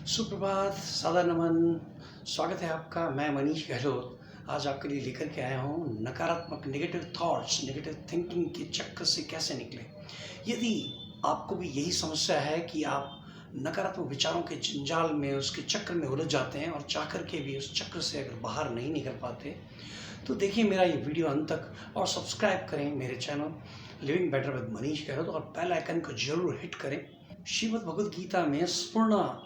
सुप्रभात, सादर नमन। स्वागत है आपका। मैं मनीष गहलोत आज आपके लिए लेकर के आया हूँ नकारात्मक नेगेटिव थॉट्स, नेगेटिव थिंकिंग के चक्कर से कैसे निकलें। यदि आपको भी यही समस्या है कि आप नकारात्मक विचारों के जंजाल में, उसके चक्कर में उलझ जाते हैं और चाह कर के भी उस चक्कर से अगर बाहर नहीं निकल पाते, तो देखिए मेरा ये वीडियो अंत तक और सब्सक्राइब करें मेरे channel living better with Manish Gehlot और बेल आइकन को जरूर हिट करें। श्रीमद् भगवद गीता में स्पूर्णा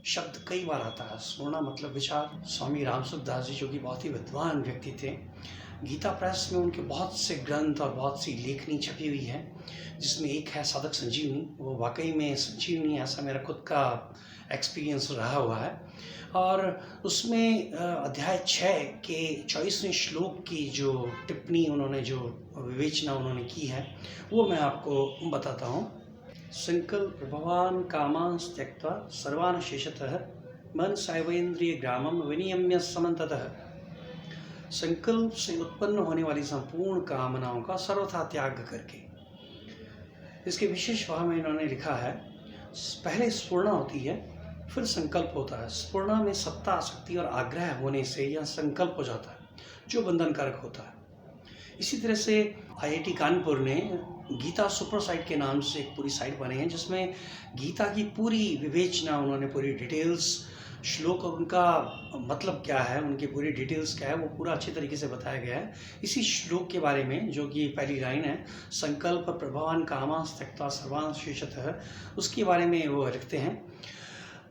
शब्द कई बार आता है। स्पूर्णा मतलब विचार। स्वामी रामसुखदास जी, जो कि बहुत ही विद्वान व्यक्ति थे, गीता प्रेस में उनके बहुत से ग्रंथ और बहुत सी लेखनी छपी हुई है, जिसमें एक है साधक संजीवनी। वो वाकई में संजीवनी, ऐसा मेरा खुद का एक्सपीरियंस रहा हुआ है। और उसमें अध्याय 6 के 24वें श्लोक की जो टिप्पणी उन्होंने, जो विवेचना उन्होंने की है, वो मैं आपको बताता हूँ। संकल्प भवान कामांस त्यक्त्वा सर्वान् शेषतः मन सैवेन्द्रिय ग्रामम विनियम्य समन्ततः। संकल्प से उत्पन्न होने वाली संपूर्ण कामनाओं का सर्वथा त्याग करके। इसके विशेष भाव में इन्होंने लिखा है, पहले स्फुरणा होती है, फिर संकल्प होता है। स्फुरणा में सत्ता, आसक्ति और आग्रह होने से यह संकल्प हो जाता है, जो बंधनकारक होता है। इसी तरह से आईआईटी कानपुर ने गीता सुपर साइट के नाम से एक पूरी साइट बनाई है, जिसमें गीता की पूरी विवेचना, उन्होंने पूरी डिटेल्स, श्लोक और उनका मतलब क्या है, उनकी पूरी डिटेल्स क्या है, वो पूरा अच्छे तरीके से बताया गया है। इसी श्लोक के बारे में, जो कि पहली लाइन है, संकल्प प्रभवान कामांस त्यक्त्वा सर्वान् शेषतः, उसके बारे में वो लिखते हैं,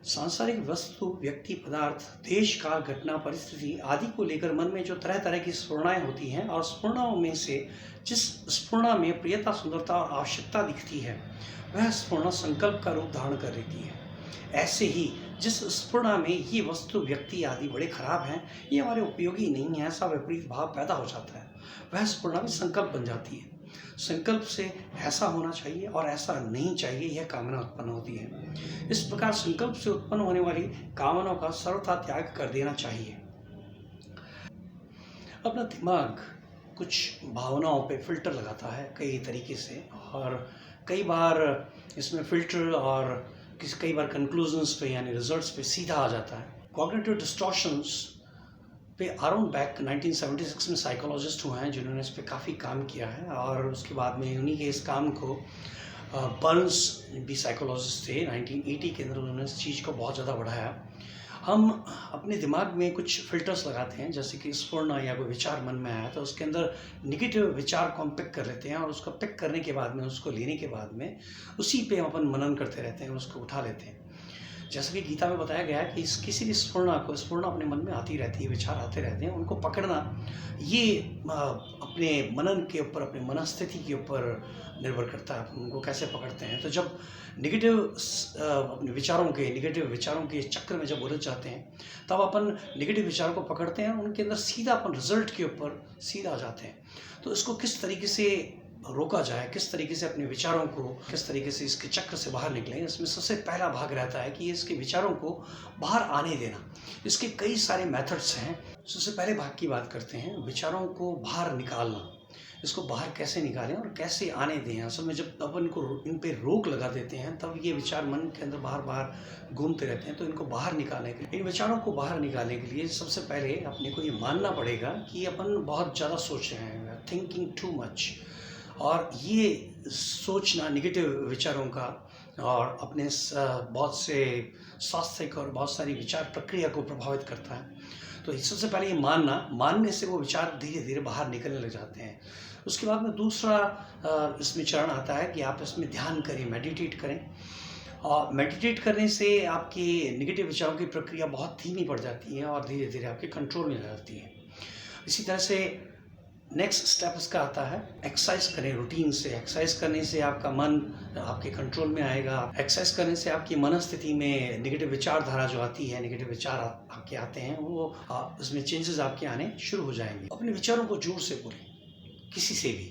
सांसारिक वस्तु, व्यक्ति, पदार्थ, देश, काल, घटना, परिस्थिति आदि को लेकर मन में जो तरह तरह की स्फुरणाएं होती हैं, और स्फुरणाओं में से जिस स्फुरणा में प्रियता, सुंदरता और आवश्यकता दिखती है, वह स्फुरणा संकल्प का रूप धारण कर लेती है। ऐसे ही जिस स्फुरणा में ये वस्तु, व्यक्ति आदि बड़े खराब हैं, ये हमारे उपयोगी नहीं है, ऐसा विपरीत भाव पैदा हो जाता है, वह स्फुरणा भी संकल्प बन जाती है। संकल्प से ऐसा होना चाहिए और ऐसा नहीं चाहिए, यह कामना उत्पन्न होती है। इस प्रकार संकल्प से उत्पन्न होने वाली कामनाओं का सर्वथा त्याग कर देना चाहिए। अपना दिमाग कुछ भावनाओं पे फिल्टर लगाता है कई तरीके से, और कई बार इसमें फिल्टर और कई बार कंक्लूजन्स पे, यानी रिजल्ट्स पे सीधा आ जाता है। कॉग्निटिव डिस्टॉर्शंस पे आरोन बेक 1976 में साइकोलॉजिस्ट हुए हैं, जिन्होंने इस पर काफ़ी काम किया है, और उसके बाद में उन्हीं के इस काम को बर्न्स भी साइकोलॉजिस्ट थे, 1980 के अंदर उन्होंने इस चीज़ को बहुत ज़्यादा बढ़ाया। हम अपने दिमाग में कुछ फिल्टर्स लगाते हैं, जैसे कि स्फुरणा या कोई विचार मन में आया तो उसके अंदर निगेटिव विचार को हम पिक कर लेते हैं, और उसको पिक करने के बाद में, उसको लेने के बाद में उसी पे हम अपन मनन करते रहते हैं, उसको उठा लेते हैं। जैसा कि गीता में बताया गया है कि किसी भी स्फुरणा अपने मन में आती रहती है, विचार आते रहते हैं, उनको पकड़ना ये अपने मनन के ऊपर, अपने मनस्थिति के ऊपर निर्भर करता है, उनको कैसे पकड़ते हैं। तो जब अपने निगेटिव विचारों के चक्कर में जब उलझ जाते हैं, तब अपन निगेटिव विचारों को पकड़ते हैं, उनके अंदर सीधा अपन रिजल्ट के ऊपर सीधा आ जाते हैं। तो इसको किस तरीके से रोका जाए, किस तरीके से अपने विचारों को, किस तरीके से इसके चक्र से बाहर निकलें, इसमें सबसे पहला भाग रहता है कि इसके विचारों को बाहर आने देना। इसके कई सारे मेथड्स हैं। सबसे पहले भाग की बात करते हैं, विचारों को बाहर निकालना। इसको बाहर कैसे निकालें और कैसे आने दें। असल में जब अपन को इन पे रोक लगा देते हैं, तब ये विचार मन के अंदर बाहर बाहर घूमते रहते हैं। तो इनको बाहर निकालने के लिए, इन विचारों को बाहर निकालने के लिए सबसे पहले अपने को ये मानना पड़ेगा कि अपन बहुत ज़्यादा सोच रहे हैं, थिंकिंग टू मच। और ये सोचना निगेटिव विचारों का और अपने बहुत से स्वास्थ्य और बहुत सारी विचार प्रक्रिया को प्रभावित करता है। तो सबसे पहले ये मानने से वो विचार धीरे धीरे बाहर निकलने लग जाते हैं। उसके बाद में दूसरा इसमें चरण आता है कि आप इसमें ध्यान करें, मेडिटेट करें। और मेडिटेट करने से आपकी निगेटिव विचारों की प्रक्रिया बहुत धीमी पड़ जाती है और धीरे धीरे आपके कंट्रोल में आ जाती है। इसी तरह से नेक्स्ट स्टेप इसका आता है, एक्सरसाइज करें रूटीन से। एक्सरसाइज करने से आपका मन आपके कंट्रोल में आएगा। एक्सरसाइज करने से आपकी मनस्थिति में निगेटिव विचारधारा जो आती है, निगेटिव विचार आपके आते हैं, वो उसमें चेंजेस आपके आने शुरू हो जाएंगे। अपने विचारों को जोर से बोलें, किसी से भी,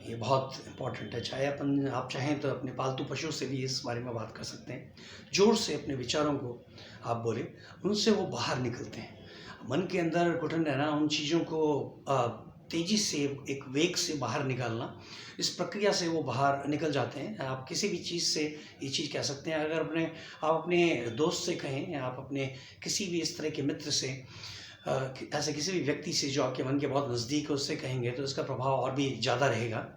ये बहुत इंपॉर्टेंट है। चाहे आप चाहें तो अपने पालतू पशुओं से भी इस बारे में बात कर सकते हैं। जोर से अपने विचारों को आप बोलें, उनसे वो बाहर निकलते हैं। मन के अंदर घुटन रहना, उन चीज़ों को तेज़ी से, एक वेग से बाहर निकालना, इस प्रक्रिया से वो बाहर निकल जाते हैं। आप किसी भी चीज़ से ये चीज़ कह सकते हैं। अगर आप अपने दोस्त से कहें या आप अपने किसी भी इस तरह के मित्र से, ऐसे किसी भी व्यक्ति से जो आपके मन के बहुत नज़दीक है, उससे कहेंगे तो इसका प्रभाव और भी ज़्यादा रहेगा।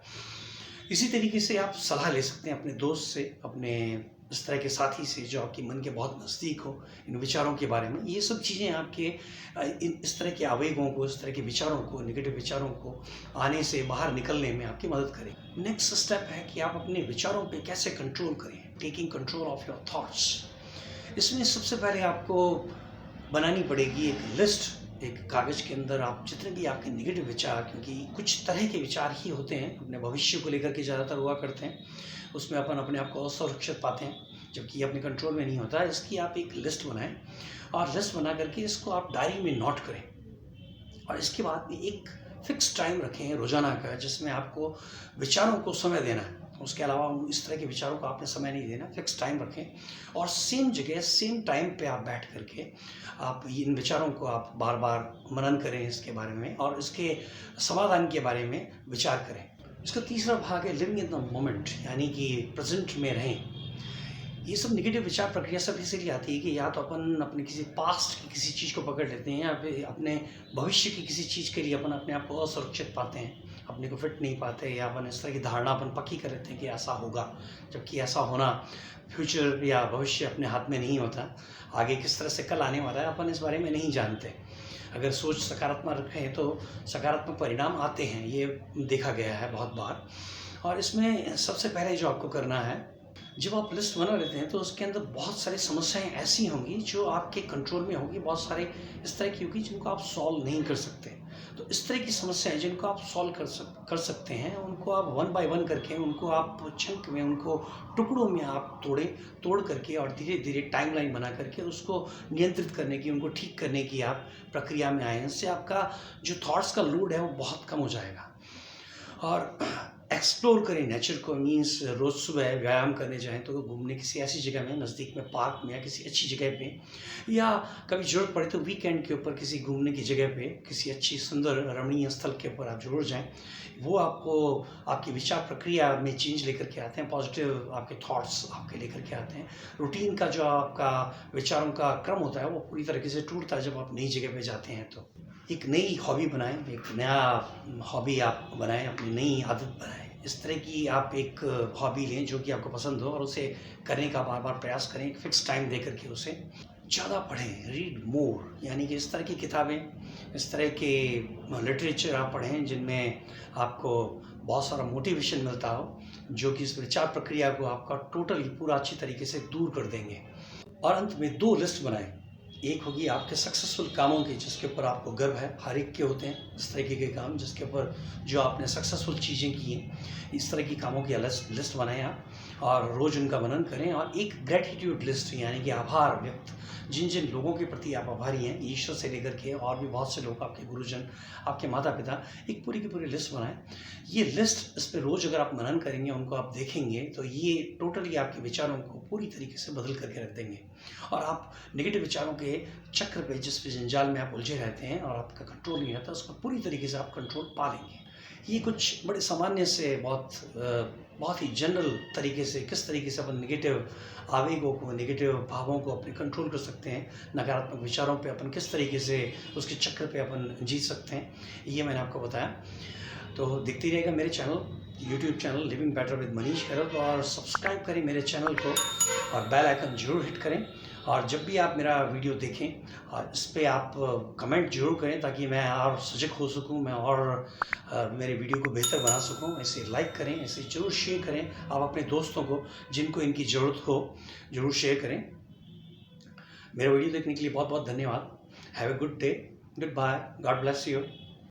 इसी तरीके से आप सलाह ले सकते हैं अपने दोस्त से, अपने इस तरह के साथी से जो आपके मन के बहुत नज़दीक हो, इन विचारों के बारे में। ये सब चीज़ें आपके इस तरह के आवेगों को, इस तरह के विचारों को, नेगेटिव विचारों को आने से बाहर निकलने में आपकी मदद करें। नेक्स्ट स्टेप है कि आप अपने विचारों पे कैसे कंट्रोल करें, taking control of your thoughts. इसमें सबसे पहले आपको बनानी पड़ेगी एक लिस्ट। एक कागज़ के अंदर आप जितने भी आपके नेगेटिव विचार, क्योंकि कुछ तरह के विचार ही होते हैं, अपने भविष्य को लेकर के ज़्यादातर हुआ करते हैं, उसमें अपन अपने आप को असुरक्षित पाते हैं, जबकि ये अपने कंट्रोल में नहीं होता है। इसकी आप एक लिस्ट बनाएं और लिस्ट बना करके इसको आप डायरी में नोट करें। और इसके बाद में एक फिक्स टाइम रखें रोज़ाना का, जिसमें आपको विचारों को समय देना है। उसके अलावा इस तरह के विचारों को आपने समय नहीं देना, फिक्स टाइम रखें और सेम जगह सेम टाइम पे आप बैठ करके आप इन विचारों को आप बार बार मनन करें इसके बारे में और इसके समाधान के बारे में विचार करें। इसका तीसरा भाग है लिविंग इन द मोमेंट, यानी कि प्रेजेंट में रहें। ये सब नेगेटिव विचार प्रक्रिया सब इसीलिए आती है कि या तो अपन अपने किसी पास्ट की किसी चीज़ को पकड़ लेते हैं, या फिर अपने भविष्य की किसी चीज़ के लिए अपन अपने आप को असुरक्षित पाते हैं, अपने को फिट नहीं पाते, या अपन इस तरह की धारणा अपन पक्की कर लेते हैं कि ऐसा होगा, जबकि ऐसा होना, फ्यूचर या भविष्य अपने हाथ में नहीं होता। आगे किस तरह से कल आने वाला है अपन इस बारे में नहीं जानते। अगर सोच सकारात्मक रखें तो सकारात्मक परिणाम आते हैं, ये देखा गया है बहुत बार। और इसमें सबसे पहले जो आपको करना है, जब आप लिस्ट बना लेते हैं तो उसके अंदर बहुत सारी समस्याएं ऐसी होंगी जो आपके कंट्रोल में होगी, बहुत सारे इस तरह की होगी जिनको आप सॉल्व नहीं कर सकते। तो इस तरह की समस्याएं जिनको आप सॉल्व कर सकते हैं, उनको आप वन बाय वन करके, उनको आप चंक में, उनको टुकड़ों में आप तोड़ करके और धीरे धीरे टाइमलाइन बना करके उसको नियंत्रित करने की, उनको ठीक करने की आप प्रक्रिया में आए। इससे आपका जो थॉट्स का लोड है वो बहुत कम हो जाएगा। और एक्सप्लोर करें नेचर को, मीन्स रोज़ सुबह व्यायाम करने जाएं तो घूमने किसी ऐसी जगह में, नज़दीक में पार्क में या किसी अच्छी जगह पे, या कभी ज़रूरत पड़े तो वीकेंड के ऊपर किसी घूमने की जगह पे, किसी अच्छी सुंदर रमणीय स्थल के ऊपर आप जरूर जाएं। वो आपको आपकी विचार प्रक्रिया में चेंज लेकर के आते हैं, पॉजिटिव आपके थॉट्स आपके लेकर के आते हैं। रूटीन का जो आपका विचारों का क्रम होता है वो पूरी तरीके से टूटता है जब आप नई जगह पे जाते हैं। तो एक नई हॉबी बनाएं, एक नया हॉबी आप बनाएं, अपनी नई आदत बनाएं। इस तरह की आप एक हॉबी लें जो कि आपको पसंद हो और उसे करने का बार बार प्रयास करें, एक फिक्स टाइम दे करके उसे ज़्यादा पढ़ें, रीड मोर, यानी कि इस तरह की किताबें, इस तरह के लिटरेचर आप पढ़ें जिनमें आपको बहुत सारा मोटिवेशन मिलता हो, जो कि इस विचार प्रक्रिया को आपका टोटली पूरा अच्छी तरीके से दूर कर देंगे। और अंत में 2 लिस्ट बनाएं। एक होगी आपके सक्सेसफुल कामों की, जिसके ऊपर आपको गर्व है, हर एक के होते हैं इस तरीके के काम जिसके ऊपर जो आपने सक्सेसफुल चीज़ें की हैं, इस तरह की कामों की लिस्ट बनाएं आप और रोज़ उनका मनन करें। और एक ग्रेटिट्यूड लिस्ट, यानी कि आभार व्यक्त, जिन जिन लोगों के प्रति आप आभारी हैं, ईश्वर से लेकर के और भी बहुत से लोग, आपके गुरुजन, आपके माता पिता, एक पूरी की पूरी लिस्ट बनाएं। ये लिस्ट, इस पर रोज़ अगर आप मनन करेंगे, उनको आप देखेंगे, तो ये टोटली आपके विचारों को पूरी तरीके से बदल करके रख देंगे और आप नेगेटिव विचारों के चक्र पे, जिस पे जंजाल में आप उलझे रहते हैं और आपका कंट्रोल नहीं रहता, उसको पूरी तरीके से आप कंट्रोल पा लेंगे। ये कुछ बड़े सामान्य से, बहुत ही जनरल तरीके से किस तरीके से अपन नेगेटिव आवेगों को, नेगेटिव भावों को अपने कंट्रोल कर सकते हैं, नकारात्मक विचारों पे अपन किस तरीके से उसके चक्र पे अपन जीत सकते हैं, ये मैंने आपको बताया। तो देखते रहेगा मेरे channel, YouTube channel living better with Manish खरब, और सब्सक्राइब करें मेरे चैनल को और बेल आइकन जरूर हिट करें। और जब भी आप मेरा वीडियो देखें और इस पर आप कमेंट जरूर करें ताकि मैं और सजग हो सकूं, मैं और मेरे वीडियो को बेहतर बना सकूं। इसे लाइक करें, इसे जरूर शेयर करें, आप अपने दोस्तों को जिनको इनकी ज़रूरत हो जरूर शेयर करें। मेरा वीडियो देखने के लिए बहुत बहुत धन्यवाद। Have a good day, good bye, God bless you.